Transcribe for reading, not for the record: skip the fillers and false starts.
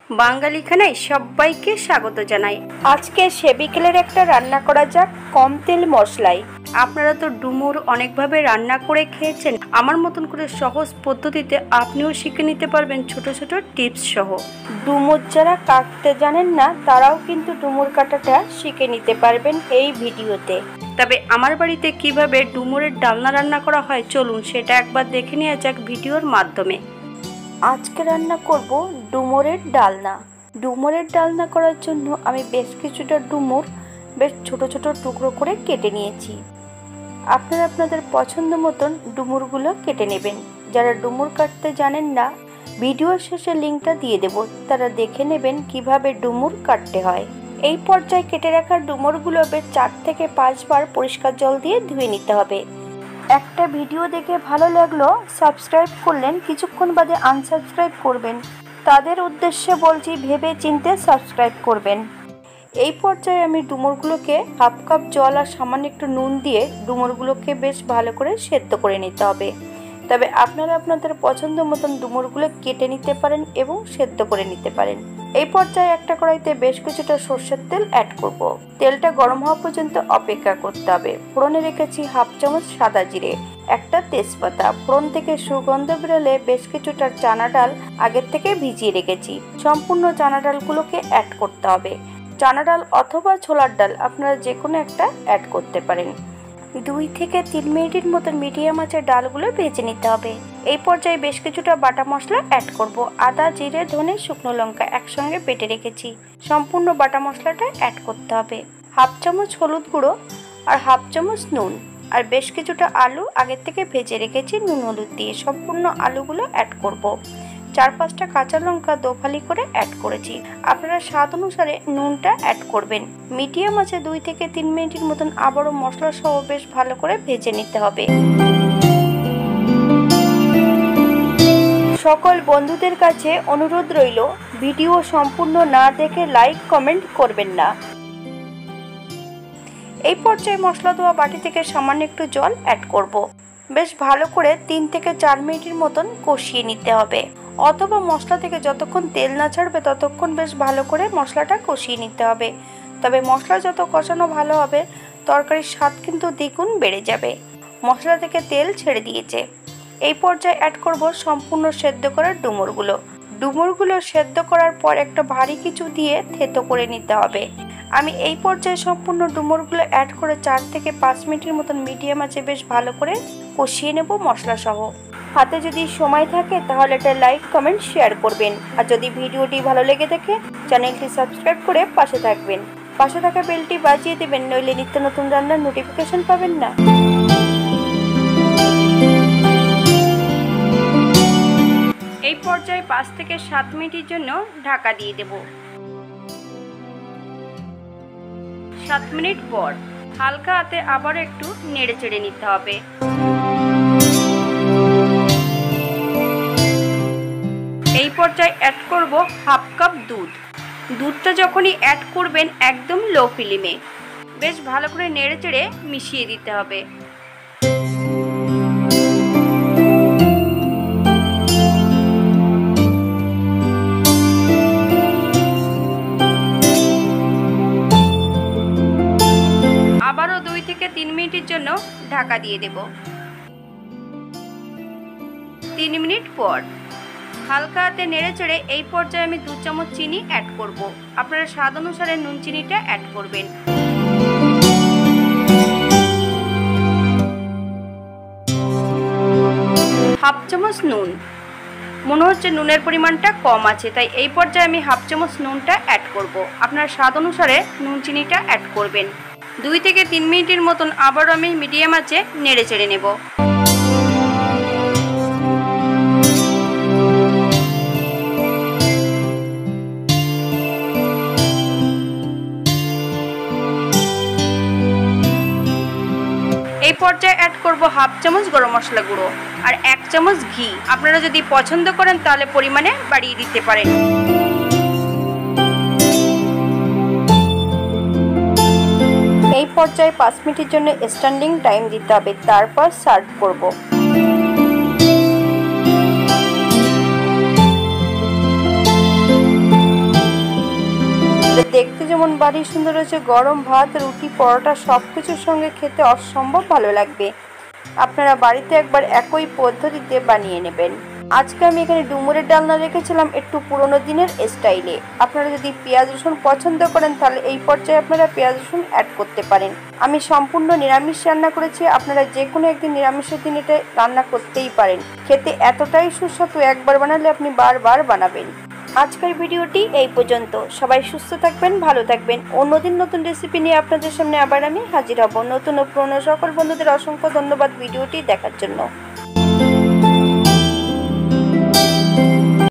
বাঙালি খানায় সবাইকে স্বাগত জানাই। আজকে সে বিকেলের একটা রান্না করা যাক কম তেল মশলায়। আপনারা তো ডুমুর অনেকভাবে রান্না করে খেয়েছেন, আমার মতন করে সহজ পদ্ধতিতে আপনিও শিখে নিতে পারবেন ছোট ছোট টিপস সহ। ডুমুর যারা কাটতে জানেন না তারাও কিন্তু ডুমুর কাটাটা শিখে নিতে পারবেন এই ভিডিওতে। তবে আমার বাড়িতে কিভাবে ডুমুরের ডালনা রান্না করা হয় চলুন সেটা একবার দেখে নেওয়া যাক ভিডিওর মাধ্যমে। আজকে রান্না করব ডুমুরের ডালনা। ডুমুরের ডালনা করার জন্য আমি বেশ কিছুটা ডুমুর বেশ ছোট ছোট টুকরো করে কেটে নিয়েছি। আপনারা আপনাদের পছন্দ মতন ডুমুরগুলো কেটে নেবেন। যারা ডুমুর কাটতে জানেন না ভিডিওর শেষে লিঙ্কটা দিয়ে দেব, তারা দেখে নেবেন কিভাবে ডুমুর কাটতে হয়। এই পর্যায়ে কেটে রাখা ডুমুরগুলো বেশ 4 থেকে 5 বার পরিষ্কার জল দিয়ে ধুয়ে নিতে হবে। একটা ভিডিও দেখে ভালো লাগলো, সাবস্ক্রাইব করলেন, কিছুক্ষণ বাদে আনসাবস্ক্রাইব করবেন, তাদের উদ্দেশ্যে বলছি ভেবে চিন্তে সাবস্ক্রাইব করবেন। এই পর্যায়ে আমি ডুমুরগুলোকে হাফ কাপ জল আর সামান্য একটু নুন দিয়ে ডুমুরগুলোকে বেশ ভালো করে সেদ্ধ করে নিতে হবে। তবে আপনারা আপনাদের পছন্দ মতন ডুমুরগুলো কেটে নিতে পারেন এবং সেদ্ধ করে নিতে পারেন। এই পর্যায়ে একটা কড়াইতে বেশ কিছুটা সরষের তেল অ্যাড করব। তেলটা গরম হওয়া পর্যন্ত অপেক্ষা করতে হবে। ফোড়নে রেখেছি হাফ চামচ সাদা জিরে, একটা তেজপাতা। ফোড়ন থেকে সুগন্ধ বেরোলে বেশ কিছুটা চানা ডাল আগের থেকে ভিজিয়ে রেখেছি। সম্পূর্ণ চানা ডালগুলোকে অ্যাড করতে হবে। চানা ডাল অথবা ছোলার ডাল আপনারা যে কোনো একটা অ্যাড করতে পারেন। 2 থেকে 3 মিনিটের মতো মিডিয়াম আঁচে ডালগুলো ভেজে নিতে হবে। এই পর্যায়ে বেশ কিছুটা বাটা মশলা অ্যাড করব। আদা, জিরে, ধনে, শুকনো লঙ্কা একসঙ্গে বেটে রেখেছি। সম্পূর্ণ বাটা মশলাটা অ্যাড করতে হবে। হাফ চামচ হলুদ গুঁড়ো আর হাফ চামচ নুন আর বেশ কিছুটা আলু আগের থেকে ভেজে রেখেছি নুন হলুদ দিয়ে। সম্পূর্ণ আলুগুলো অ্যাড করব। 4-5টা কাঁচা লঙ্কা দোফালি করে অ্যাড করেছি। আপনারা স্বাদ অনুসারে নুনটা অ্যাড করবেন। মিডিয়াম আছে 2 থেকে 3 মিনিটের মতন আবারও মশলা সহ বেশ ভালো করে ভেজে নিতে হবে। সকল বন্ধুদের কাছে অনুরোধ রইল ভিডিও সম্পূর্ণ না দেখে লাইক কমেন্ট করবেন না। এই পর্যায়ে মশলা ধোয়া বাটি থেকে সামান্য একটু জল অ্যাড করব। বেশ ভালো করে 3 থেকে 4 মিনিটের মতন কষিয়ে নিতে হবে, অথবা মশলা থেকে যতক্ষণ তেল না ছাড়বে ততক্ষণ বেশ ভালো করে মশলাটা কষিয়ে নিতে হবে। তবে মশলা যত কষানো ভালো হবে তরকারির স্বাদ কিন্তু দ্বিগুণ বেড়ে যাবে। মশলা থেকে তেল ছেড়ে দিয়েছে। এই পর্যায়ে অ্যাড করব সম্পূর্ণ সেদ্ধ করা ডুমুরগুলো সেদ্ধ করার পর একটা ভারী কিছু দিয়ে থেতো করে নিতে হবে। আমি এই পর্যায়ে সম্পূর্ণ ডুমুরগুলো অ্যাড করে 4 থেকে 5 মিনিটের মতন মিডিয়াম আঁচে বেশ ভালো করে কষিয়ে নেব মশলা সহ। হাতে যদি সময় থাকে তাহলে একটা লাইক কমেন্ট শেয়ার করবেন, আর যদি ভিডিওটি ভালো লেগে থাকে চ্যানেলটি সাবস্ক্রাইব করে পাশে থাকবেন। পাশে থাকা বেলটি বাজিয়ে দেবেন, নইলে নিত্য নতুন রান্নার নোটিফিকেশন পাবেন না। এই পর্যায়ে 5 থেকে 7 মিনিটের জন্য ঢাকা দিয়ে দেব। 7 মিনিট পর হালকা হাতে আবার একটু নেড়ে চেড়ে নিতে হবে। এই পর্যায়ে অ্যাড করব হাফ কাপ দুধ। দুধটা যখনই অ্যাড করবেন একদম লো ফ্লেমে বেশ ভালো করে নেড়ে চেড়ে মিশিয়ে দিতে হবে। আবারও 2 থেকে 3 মিনিটের জন্য ঢাকা দিয়ে দেব। 3 মিনিট পর হালকা হাতে নেড়ে চেড়ে এই পর্যায়ে আমি 2 চামচ চিনি অ্যাড করব। আপনারা স্বাদ অনুসারে নুন চিনিটা অ্যাড করবেন। হাফ চামচ নুন, মনে হচ্ছে নুনের পরিমাণটা কম আছে, তাই এই পর্যায়ে আমি হাফ চামচ নুনটা অ্যাড করব। আপনারা স্বাদ অনুসারে নুন চিনিটা অ্যাড করবেন। 2 থেকে 3 মিনিটের মতন আবারও আমি মিডিয়াম আঁচে নেড়ে চেড়ে নেব। এই পর্যায়ে অ্যাড করব হাফ চামচ গরম মশলা গুঁড়ো আর 1 চামচ ঘি। আপনারা যদি পছন্দ করেন তাহলে পরিমাণে বাড়িয়ে দিতে পারেন। এই পর্যায়ে 5 মিনিটের জন্য স্ট্যান্ডিং টাইম দিতে হবে, তারপর সার্ভ করব। এটা দেখতে যেমন বাড়ি সুন্দর হয়েছে, গরম ভাত, রুটি, পরোটা সব কিছুর সঙ্গে খেতে অসম্ভব ভালো লাগবে। আপনারা বাড়িতে একবার একই পদ্ধতিতে বানিয়ে নেবেন। আজকে আমি এখানে ডুমুরের ডালনা রেখেছিলাম একটু পুরোনো দিনের স্টাইলে। আপনারা যদি পেঁয়াজ রসুন পছন্দ করেন তাহলে এই পর্যায়ে আপনারা পেঁয়াজ রসুন অ্যাড করতে পারেন। আমি সম্পূর্ণ নিরামিষ রান্না করেছি, আপনারা যে কোনো একদিন নিরামিষের দিন এটা রান্না করতেই পারেন। খেতে এতটাই সুস্বাদু, একবার বানালে আপনি বারবার বানাবেন। আজকের ভিডিওটি এই পর্যন্ত। সবাই সুস্থ থাকবেন, ভালো থাকবেন। অন্যদিন নতুন রেসিপি নিয়ে আপনাদের সামনে আবার আমি হাজির হব। নতুন ও পুরনো সকল বন্ধুদের অসংখ্য ধন্যবাদ ভিডিওটি দেখার জন্য।